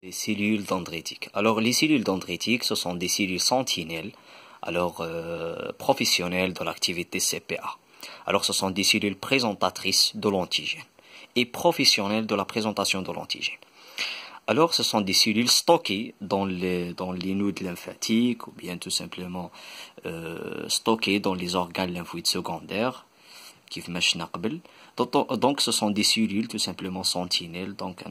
Les cellules dendritiques. Alors, les cellules dendritiques, ce sont des cellules sentinelles, professionnelles de l'activité CPA. Alors, ce sont des cellules présentatrices de l'antigène et professionnelles de la présentation de l'antigène. Alors, ce sont des cellules stockées dans les nodes lymphatiques ou bien tout simplement stockées dans les organes lymphoïdes secondaires. Donc ce sont des cellules tout simplement sentinelles. Donc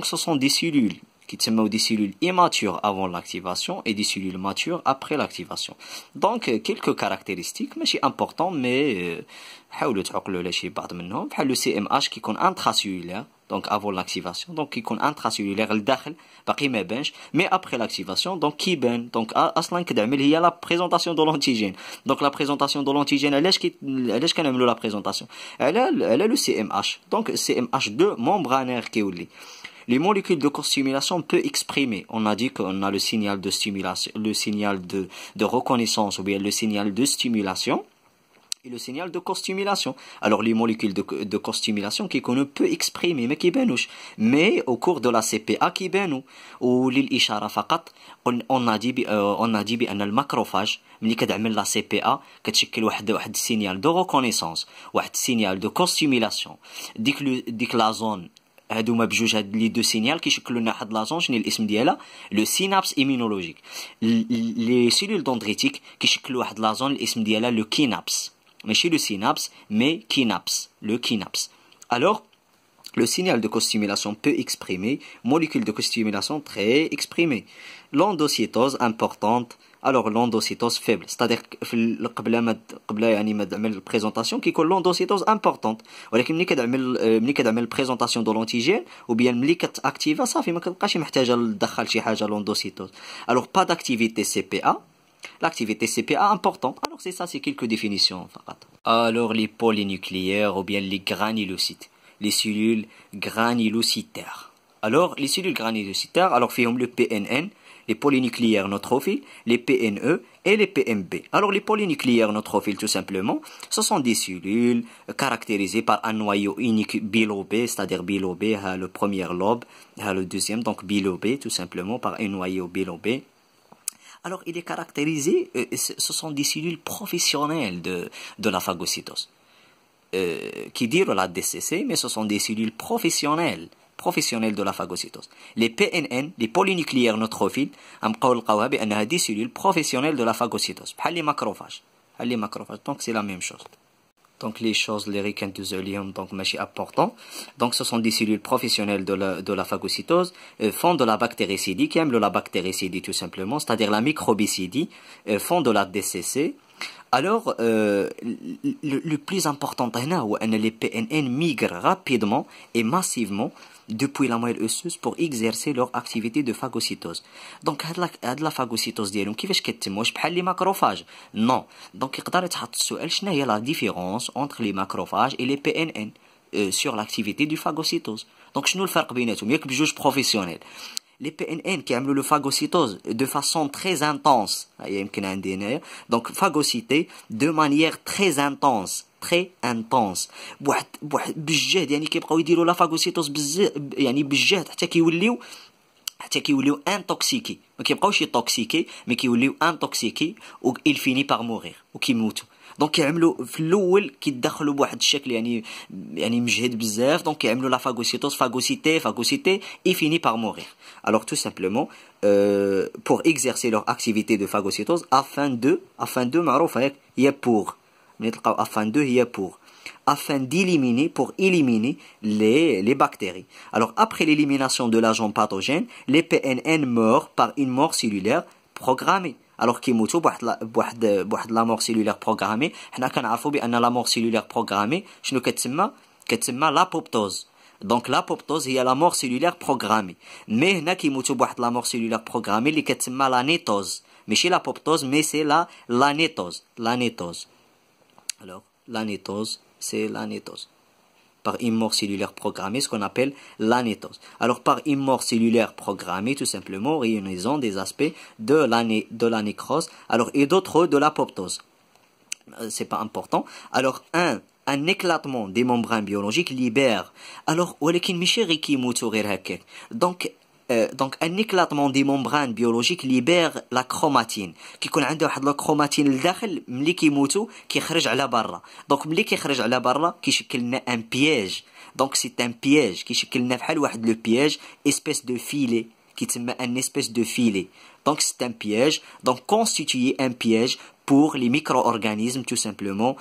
ce sont des cellules qui sont des cellules immatures avant l'activation et des cellules matures après l'activation. Donc quelques caractéristiques ماشي importants mais حاولوا تعقلوا على شي بعض منهم بحال le CMH qui يكون intracellulaire donc avant l'activation donc يكون intracellulaire لداخل باقي ما بانش mais après l'activation donc كيبان donc اصلا كتعمل هي la présentation de l'antigène. Donc la présentation de l'antigène علاش كنعملوا la présentation على le CMH. Donc CMH2 membranaire كيولي. Les molécules de costimulation peuvent exprimer. On a dit qu'on a le signal de stimulation, le signal de reconnaissance ou bien le signal de stimulation et le signal de costimulation. Alors les molécules de costimulation qu'on peut exprimer mais qui بانوش. Mais au cours de la CPA qui بانو. Ou للإشارة فقط on a dit بأن الماكروفاج ملي كتعمل la CPA كتشكل واحد signal de reconnaissance واحد signal de costimulation. ديك la zone هادوما بجوج هاد لي دو سينيال كيشكلوا لنا واحد لا زون شنو الاسم ديالها لو سينابس ايمونولوجيك. لي سيلول دندريتيك كيشكلوا واحد لا زون الاسم ديالها لو كينابس ماشي لو سينابس مي كينابس لو كينابس. Alors le signal de costimulation peut exprimer molécules de costimulation très exprimées. L'endocytose importante. Alors l'endocytose faible, c'est-à-dire قبل ما تعمل البريزونطاسيون كيكون l'endocytose importante ولكن ملي كتعمل البريزونطاسيون دو لونتيجين ou bien ملي كتاكتيفا صافي ما كتبقاش محتاجه تدخل شي حاجه l'endocytose. Alors pas d'activité CPA. L'activité CPA importante. Alors c'est ça, c'est quelques définitions فقط. Alors les polynucléaires ou bien les granulocytes, les cellules granulocytaires. Alors les cellules granulocytaires, alors فيهم le PNN, les polynucléaires neutrophiles, les PNE et les PMB. Alors les polynucléaires neutrophiles tout simplement, ce sont des cellules caractérisées par un noyau unique bilobé, c'est-à-dire bilobé, le premier lobe, le deuxième, donc bilobé tout simplement par un noyau bilobé. Alors il est caractérisé, ce sont des cellules professionnelles de la phagocytose. Qui diront la DCC, mais ce sont des cellules professionnelles de la phagocytose. Les PNN, les polynucléaires neutrophiles, نبقاو نلقاوها بأنها des cellules professionnelles de la phagocytose. بحال les macrophages. Donc c'est la même chose. Donc les choses les ricantusoleum donc ماشي important. Donc ce sont des cellules professionnelles de la phagocytose, font de la bactéricidie, qui aiment la bactéricidie tout simplement, c'est-à-dire la microbicidie, font de la DCC. Alors, le plus important هنا هو أن les PNN migrent rapidement et massivement depuis la moelle osseuse pour exercer leur activité de phagocytose. Donc هاد la phagocytose ديالهم كيفاش كتتم واش بحال لي ماكروفاج؟ Non. Donc يقدر يتحط السؤال شنو هي la différence entre les macrophages et les PNN sur l'activité du phagocytose. Donc شنو الفرق بيناتهم ياك بجوج بروفيسيونيل. Les PNN qui aiment le phagocytose de façon très intense, donc phagocyté de manière très intense. بجهد يعني كيبقاو يديروا لا فاغوسيتوز بزاف يعني بجهد حتى كيوليو انتوكسيكي ما كيبقاوش يتوكسيكي مي كيوليو انتوكسيكي و il finit par mourir وكيموتوا. دونك كيعملوا في الاول كيدخلوا بواحد الشكل يعني مجهد بزاف دونك كيعملوا لا فاغوسيتوز phagocyté et finit par mourir. Alors tout simplement pour exercer leur activité de phagocytose afin de معروفه هي pour afin d'éliminer, pour éliminer les bactéries. Alors après l'élimination de l'agent pathogène, les PNN meurent par une mort cellulaire programmée. Alors كيموتوا بواحد la mort cellulaire programmée. حنا كنعرفوا بان la mort cellulaire programmée شنو كتسمى l'apoptose. Donc l'apoptose هي la mort cellulaire programmée. Mais هنا كيموتوا بواحد la mort cellulaire programmée اللي كتسمى la nétose. ماشي l'apoptose mais c'est la nétose. Alors, l'anétose, c'est l'anétose. Par une mort cellulaire programmée, ce qu'on appelle l'anétose. Alors, par une mort cellulaire programmée, tout simplement, réunissant des aspects de la nécrose, alors, et d'autres de l'apoptose. C'est pas important. Alors, un éclatement des membranes biologiques libère. Alors, ولكن ماشي غير كيموتوا غير هكاك. Donc un éclatement des membranes biologiques libère la chromatine. كيكون عنده واحد لا chromatine لداخل ملي كيموتوا كيخرج على برا. دونك ملي كيخرج على برا كيشكل لنا ان بييج. دونك سي ان بييج كيشكل لنا بحال واحد لو بييج espèce de filet كيتسمى ان espèce de filet. Donc c'est un piège. Donc constituer un piège pour les micro-organismes tout simplement.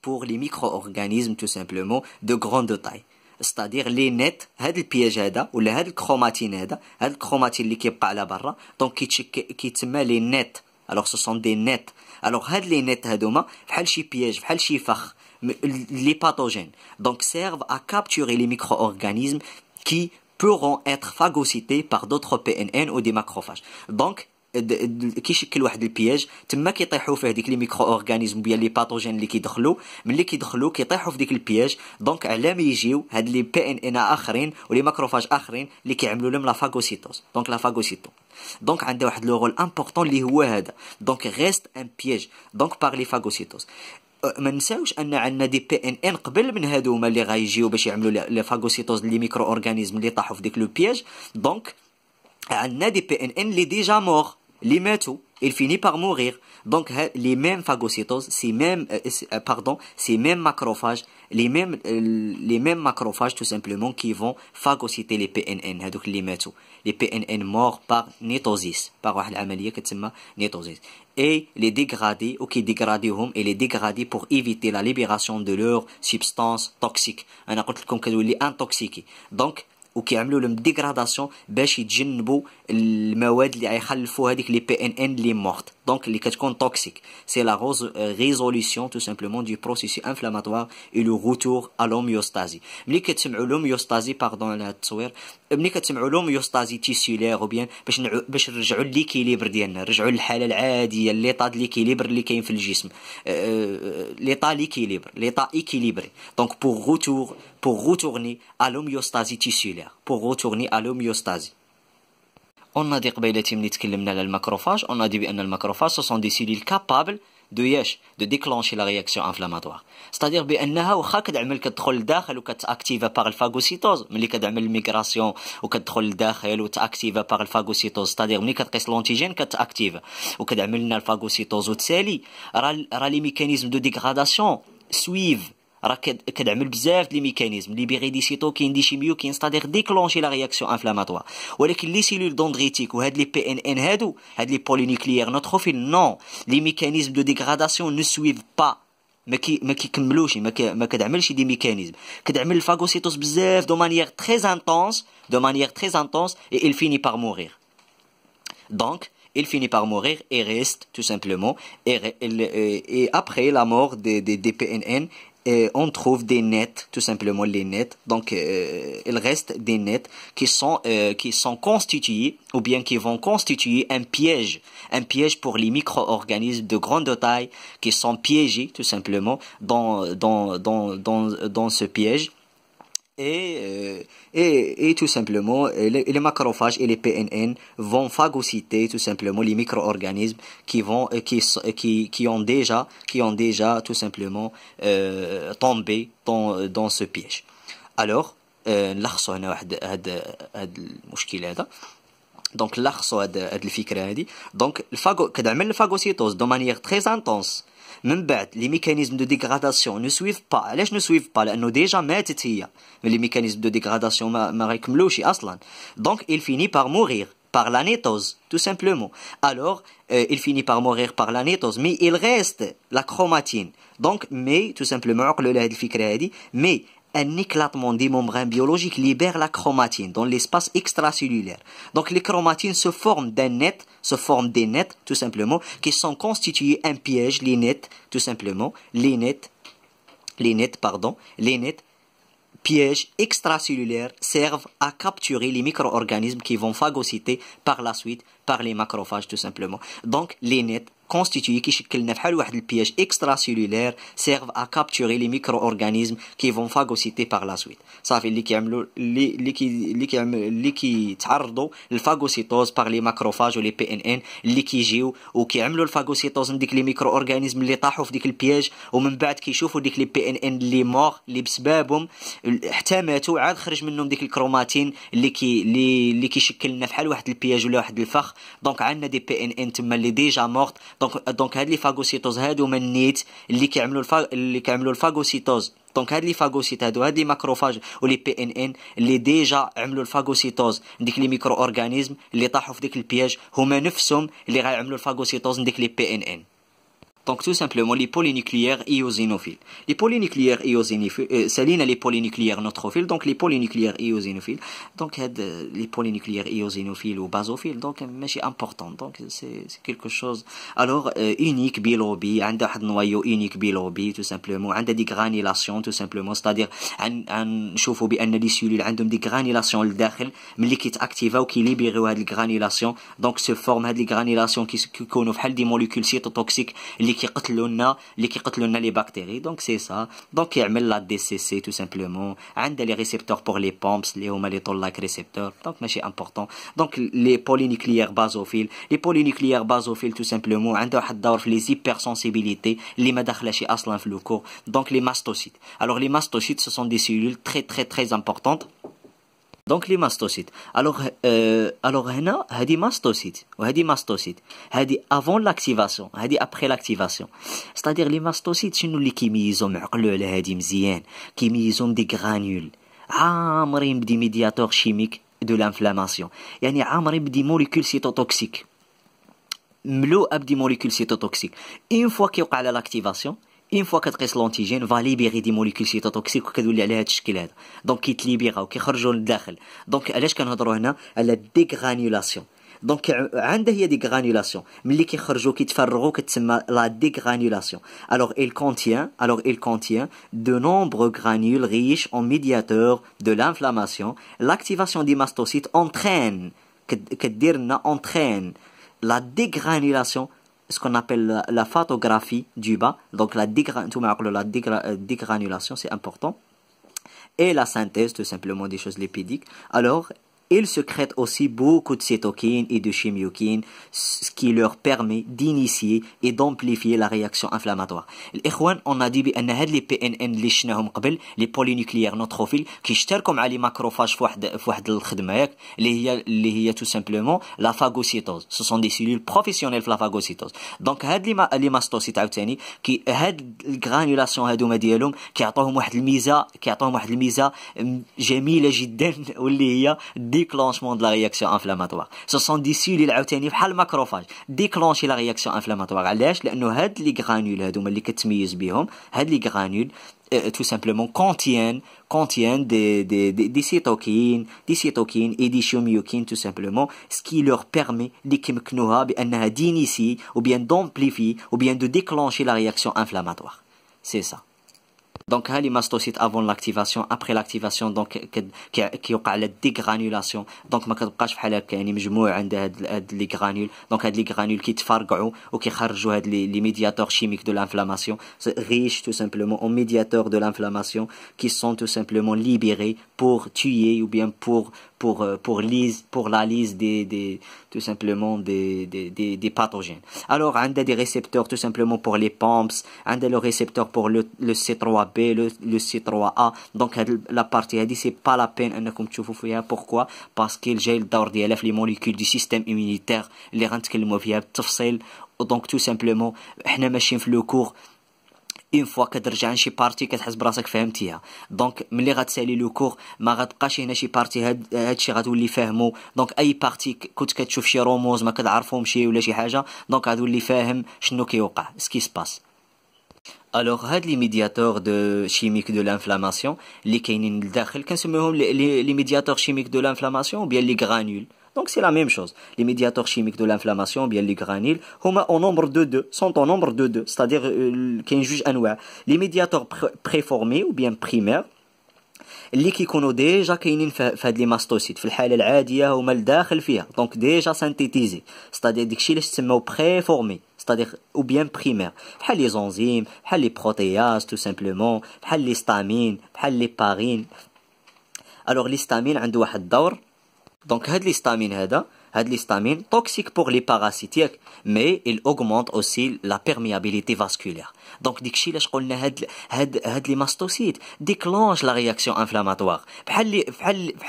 Pour les micro-organismes tout simplement de grande taille. C'est-à-dire les nets, هذا البياج هذا ولا هذا الكروماتين هذا الكروماتين اللي كيبقى على برا دونك كيتسمى لي نت. alors ce sont des nets. alors هاد لي نت هادوما بحال شي بياج بحال شي فخ les pathogènes donc servent à capturer les micro-organismes qui pourront être phagocytés par d'autres PNN ou des macrophages. donc كيشكل واحد البياج تما كيطيحوا فيه ديك لي ميكرو اورغانيزم بيان لي باثوجين اللي كيدخلوا ملي كيدخلوا كيطيحوا في ديك البياج. دونك على ما يجيو هاد لي بي ان ان اخرين ولي ماكروفاج اخرين اللي كيعملوا لهم لا فاغوسيتوز. دونك لا فاغوسيتو دونك عنده واحد لو رول امبورطون اللي هو هذا. دونك ريست ان بياج دونك بار لي فاغوسيتوز. ما نساوش ان عندنا دي بي ان ان قبل من هادوما اللي غايجيو باش يعملوا لي فاغوسيتوز لي ميكرو اورغانيزم اللي طاحوا في ديك لو بياج. دونك عندنا دي بي ان ان اللي ديجا مور les métaux, il finit par mourir. Donc les mêmes phagocytoses, ces mêmes macrophages, les mêmes macrophages tout simplement qui vont phagocyter les PNN, donc les métaux, les PNN morts par nétosis, par واحد العملية كتسمى nétosis. Et les dégrader ou qui dégradent et les dégrader pour éviter la libération de leurs substances toxiques. أنا قلت لكم كتولي intoxiqué. Donc وكيعملوا لهم ديغراداسيون باش يتجنبوا المواد اللي غيخلفوا هذيك لي بي ان ان لي مورت دونك اللي كتكون توكسيك. سي لا ريزوليسيون تو سامبلومون دو بروسيسوس انفلاماتوار اي لو روتور ا لوميوستازي. ملي كتسمعوا لوميوستازي باردون على هذا التصوير ملي كتسمعوا لوميوستازي تيسيلير او بيان باش نرجعوا ليكيليبر ديالنا نرجعوا للحاله العاديه ليطا د ليكيليبر اللي كاين في الجسم ليطا ليكيليبر ليطا ايكيليبري. دونك pour retourner à l'homéostasie tissulaire pour retourner à l'homéostasie. On a dit قبيلتي ملي تكلمنا على الماكروفاج on a dit بأن الماكروفاج ce sont des cellules capables de déclencher la réaction inflammatoire. c'est-à-dire بأنها واخا كتعمل كتدخل لداخل وكتاكتيفا باغ الفاغوسيتوز ملي كتعمل الميغراسيون وكتدخل لداخل وتاكتيفا باغ الفاغوسيتوز c'est-à-dire ملي كتقيس لونتيجين كتاكتيفا وكتعمل لنا الفاغوسيتوز وتسالي راه لي ميكانيزم دو ديغراداسيون سويف راه كتعمل بزاف لي ميكانيزم لي بيغي دي سيتوكين دي شيميوكين ستادير ديكلونشي لا رياكسيون انفلاماتوار. ولكن لي سيلول دوندريتيك وهاد لي بي ان ان هاد لي بولينيكليير نوتروفيل نو لي ميكانيزم دو ديغراداسيون نو سويف با ما كيكملوش ما كتعملش دي ميكانيزم كتعمل الفاغوسيتوس بزاف دو مانيير تري انتونس et il finit par mourir. Donc il finit par mourir et reste tout simplement et après la mort des PNN on trouve des nets, tout simplement les nets. Donc, il reste des nets qui sont constitués ou bien qui vont constituer un piège pour les micro-organismes de grande taille qui sont piégés, tout simplement, dans ce piège. Et tout simplement les macrophages et les PNN vont phagocyter tout simplement les micro-organismes qui ont déjà tout simplement tombé dans ce piège. Alors نلخصوا هنا هذا المشكل هذا. دونك نلخصوا هذه الفكره هذه. دونك كتعمل الفاغوسيتوز دو مانيير تري انتونس من بعد لي ميكانيزم دو ديغراداسيون نو سويف با. علاش نو سويف با؟ لانه ديجا ماتت هي لي ميكانيزم دو ديغراداسيون ما غيكملوش اصلا. دونك il finit par mourir par la nétose tout simplement. Alors il finit par mourir par la nétose mais il reste la chromatine. Donc mais tout simplement عقلوا لهاد الفكره هذه mais un éclatement des membranes biologiques libère la chromatine dans l'espace extracellulaire. Donc les chromatines se forment des nets tout simplement qui sont constitués un piège, les nets pièges extracellulaires servent à capturer les micro-organismes qui vont phagocyter par la suite par les macrophages tout simplement. Donc les nets constitué كيشكلنا بحال واحد البياج extracellulaire servent à capturer les micro-organismes qui vont phagocyter par la suite. صافي اللي كيعملوا اللي كيتعرضوا للفاغوسيتوز par les macrophages و les PNN اللي كيجيو وكيعملوا الفاغوسيتوز من ديك لي ميكرو اورغانيزم اللي طاحوا في ديك البياج ومن بعد كيشوفوا ديك لي PNN اللي مور اللي بسببهم حتى ماتوا عاد خرج منهم ديك الكروماتين اللي كيشكل لنا بحال واحد البياج ولا واحد الفخ. دونك عندنا دي PNN تما اللي ديجا مورت. دونك هاد لي فاغوسيتوز هادو من النيت اللي كيعملوا الفاغوسيتوز. دونك هاد لي فاغوسيت هادو هاد لي ماكروفاج ولي PNN اللي ديجا عملوا الفاغوسيتوز ديك لي ميكرو اورغانيزم اللي طاحوا في ديك البياج هما نفسهم اللي غيعملوا الفاغوسيتوز ديك لي PNN. Donc tout simplement les polynucléaires eosinophiles. Les polynucléaires eosinophiles, salina les polynucléaires neutrophiles. Donc les polynucléaires eosinophiles. Donc les polynucléaires eosinophiles ou basophiles. Donc c'est important. Donc c'est quelque chose. Alors unique bilobi, عند واحد noyau unique bilobi tout simplement. عند des granulations tout simplement. C'est-à-dire نشوفوا بأن les cellules عندهم des granulations لداخل ملي كيتاكتيفاو وكيليبيريو هاد الجرانيلاسيون. Donc se forment هاد les granulations كيكونوا بحال دي molécules cytotoxiques اللي كيقتلوا لنا لي بكتيري. دونك سي سا. دونك كيعمل لا دي سي سي تو سامبلومون. عندها لي ريسبتور بور لي بومبس اللي هما لي طول لاك ريسبتور. دونك ماشي امبورطون. دونك لي بولينيكليير بازوفيل. لي بولينيكليير بازوفيل تو سامبلومون عندها واحد الدور في لي زيبر سونسيبيليتي اللي ما داخلاش اصلا في لو كور. دونك لي ماستوسيت. الوغ لي ماستوسيت سو سون دي سيلول très importantes. دونك لي ماستوسيت الوغ هنا هادي ماستوسيت وهادي ماستوسيت هادي افون لاكتيفاسيون هادي ابري لاكتيفاسيون. ستادير لي ماستوسيت شنو اللي كيميزهم؟ عقلوا على هادي مزيان. كيميزهم دي غرانيول عامرين بدي ميدياتور شيميك دو لانفلاماسيون. يعني عامرين بدي موليكول سيتوتوكسيك ملوءه بدي موليكول سيتوتوكسيك. اون فوا كيوقع على لاكتيفاسيون اون فوا كتقيس لونتيجين فا ليبيري دي موليكول سيتوتوكسيك وكتولي على هذا الشكل هذا. دونك كيتليبيراو كيخرجوا للداخل. دونك علاش كنهضروا هنا على ديغرانيولاسيون؟ دونك عندها هي ديغرانيولاسيون ملي كيخرجوا كيتفرغوا كتسمى لا ديغرانيولاسيون. alors il contient de nombreux granules riches en médiateurs de l'inflammation. L'activation des mastocytes entraîne la dégranulation, ce qu'on appelle la photographie du bas. Donc la dégranulation, c'est important. Et la synthèse tout simplement des choses lipidiques. Alors ils sécrètent aussi beaucoup de cytokines et de chimiokines, ce qui leur permet d'initier et d'amplifier la réaction inflammatoire. الإخوان on a dit بأن هاد لي PNN اللي شفناهم قبل لي بولينيكليير نوتروفيل كيشتركوا مع لي ماكروفاج في واحد الخدمة ياك اللي هي tout simplement la phagocytose. Ce sont des cellules professionnelles في la phagocytose. دونك هاد لي ماستوسيت عاوتاني هاد الجرانيولاسيون هادوما ديالهم كيعطوهم واحد الميزة جميلة جدا واللي هي déclenchement de la réaction inflammatoire. Ce sont des cellules عاوتاني بحال الماكروفاج déclencher la réaction inflammatoire. علاش؟ لأنه هاد لي غرانول هادوما اللي كتميز بهم هاد لي غرانول tout simplement contiennent des cytokines et des chimiokines tout simplement, ce qui leur permet d'يمكنوها بأنها d'initier ou bien d'amplifier ou bien de déclencher la réaction inflammatoire. C'est ça. Donc les mastocytes avant l'activation, après l'activation donc كيوقع la dégranulation. Donc ما كتبقاش بحال هكا يعني مجموع عند هاد لي غرانول. دونك هاد لي غرانول كيتفرقعوا وكيخرجوا هاد لي médiateurs chimiques de l'inflammation riches tout simplement en médiateurs de l'inflammation qui sont tout simplement libérés pour tuer ou bien pour la lise tout simplement des pathogènes. Alors on a des récepteurs tout simplement pour les pumps, on a le récepteur pour le C3B, le C3A. Donc la partie هذه c'est pas la peine انكم تشوفوا فيها. Pourquoi? Parce qu'il جاي الدور ديالها في les molécules du système immunitaire اللي غنتكلموا فيها بالتفصيل. Donc tout simplement احنا ماشيين في لو كور اون فوا كترجع عن شي بارتي كتحس براسك فهمتيها. دونك ملي غتسالي لو كور ما غتبقاش هنا شي بارتي هادشي غتولي فاهمو. دونك اي بارتي كنت كتشوف شي رموز ما كتعرفهمش ولا شي حاجه دونك غتولي فاهم شنو كيوقع سكي سباس. Alors هاد لي ميدياتور دو شيميك دو لانفلاماسيون اللي كاينين لداخل كنسميوهم لي ميدياتور شيميك دو لانفلاماسيون بيان لي غرانول. Donc c'est la même chose. Les médiateurs chimiques de l'inflammation, bien les granules, sont au nombre de deux, c'est-à-dire qu'il y a un juge annois. Les médiateurs préformés ou bien primaires, اللي كيكونوا ديجا كاينين في هاد لي ماستوسيت في الحاله العاديه هما لداخل فيها. دونك ديجا سانتيتيزي ستادير داكشي علاش تسموا بريفورمي c'est-à-dire ou bien primaire بحال les enzymes بحال les protéases tout simplement بحال l'histamine بحال l'héparine. alors l'histamine عنده واحد الدور. donc هاد l'histamine toxique pour les parasites mais il augmente aussi la perméabilité vasculaire. donc ديكشي لاش قلنا هاد les mastocytes déclenchent la réaction inflammatoire بحال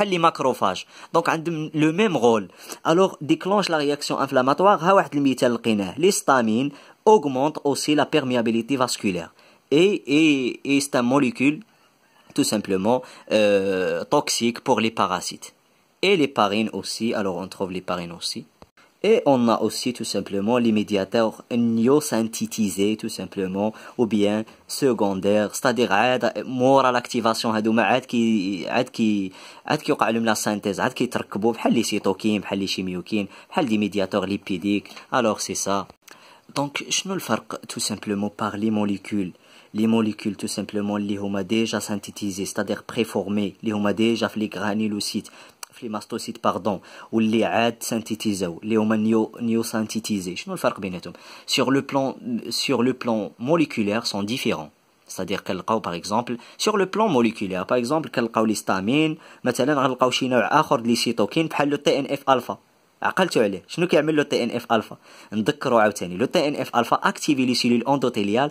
les macrophages. donc عندهم le même rôle. alors déclenche la réaction inflammatoire. ها واحد المثال لقيناه. l'histamine augmente aussi la perméabilité vasculaire et c'est un molécule tout simplement toxique pour les parasites. Et l'héparine aussi, alors on trouve l'héparine aussi. Et on a aussi tout simplement les médiateurs niosynthétisés tout simplement ou bien secondaires, c'est-à-dire مورا l'activation هذوما عاد كيوقع لهم لا سانتيز عاد كيتركبوا بحال لي سيتوكين بحال لي شيميوكين بحال دي médiateurs lipidiques. alors c'est ça. donc شنو الفرق tout simplement par les molécules tout simplement اللي هما déjà synthétisées c'est-à-dire préformées اللي هما déjà في les granulocytes في les mastocytes pardon واللي عاد synthétisaو اللي هما نيوسانتيتيزي. شنو الفرق بيناتهم؟ sur le plan moléculaire sont différents. c'est-à-dire كنلقاو par exemple sur le plan moléculaire par exemple كنلقاو l'histamine مثلا غنلقاو شي نوع اخر لي سيتوكين بحال لو تي ان اف الفا. عقلتوا عليه شنو كيعمل لو تي ان اف الفا؟ نذكروا عاوتاني لو تي ان اف الفا اكتيفي لي سيلول اندوتيليال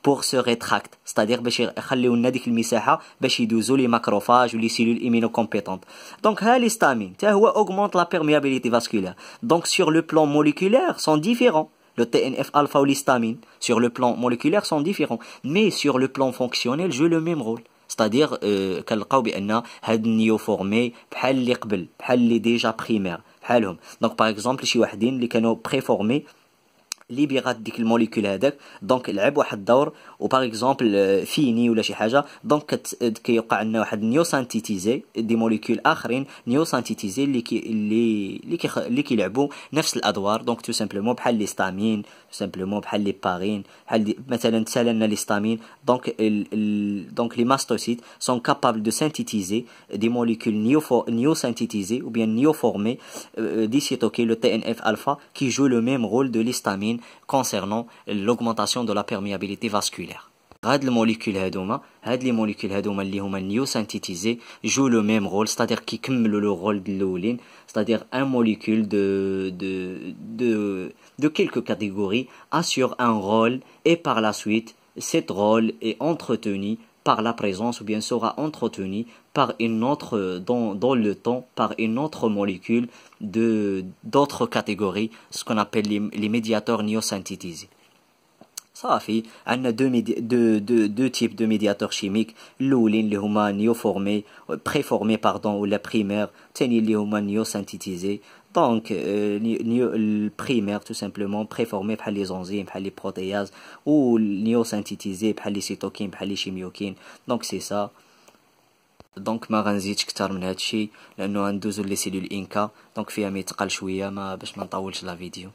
pour se rétracte c'est-à-dire باش يخليو لنا ديك المساحه باش يدوزوا لي ماكروفاج ولي سيلول ايمينو كومبيتونت. دونك ها l'histamine حتى هو augmente la perméabilité vasculaire. donc sur le plan moléculaire sont différents. le TNF alpha ou l'histamine sur le plan moléculaire sont différents mais sur le plan fonctionnel jouent le même rôle. c'est-à-dire كنلقاو بان هاد النيوفورمي بحال اللي قبل بحال اللي ديجا بريمير بحالهم. دونك باغ اكزومبل شي وحدين اللي كانوا بريفورمي اللي بيغات ديك الموليكول هذاك دونك لعب واحد الدور و باغ اكزومبل فيني ولا شي حاجه دونك كيوقع لنا واحد نيو سانتيتيزي دي موليكول اخرين نيو سانتيتيزي اللي كيلعبوا نفس الادوار. دونك تو سامبلومون بحال ليستامين تو سامبلومون بحال لي بارين بحال مثلا تسالنا ليستامين. donc les mastocytes sont capables de synthétiser des molécules nio-synthétisées ou bien nio-formées des cytokines le TNF alpha qui joue le même rôle de l'histamine concernant l'augmentation de la perméabilité vasculaire. هاد الموليكول هادوما اللي هما نيو سانتيتيزي جو لو ميم رول c'est-à-dire كيكملوا لو رول الاولين c'est-à-dire un molécule de quelques catégories assure un rôle et par la suite cet rôle est entretenu par la présence ou bien sera entretenu par une autre dans le temps par une autre molécule d'autres catégories, ce qu'on appelle les médiateurs niosynthétisés. صافي عندنا deux types de médiateurs chimiques. الاولين اللي هما نيوفورمي بريفورمي باردون ولا بريمير الثاني اللي هما نيوسانتيتيزي. donc البريمير tout simplement préformé بحال لي زونزيم بحال لي بروتياز و نيوسانتيتيزي بحال لي سيتوكين بحال لي شيميوكين. donc c'est ça. donc ما غنزيدش كتر من هادشي لانه غندوزو لي سيلول انكا دونك فيها ميتقل شويه ما باش ما نطولش لا فيديو.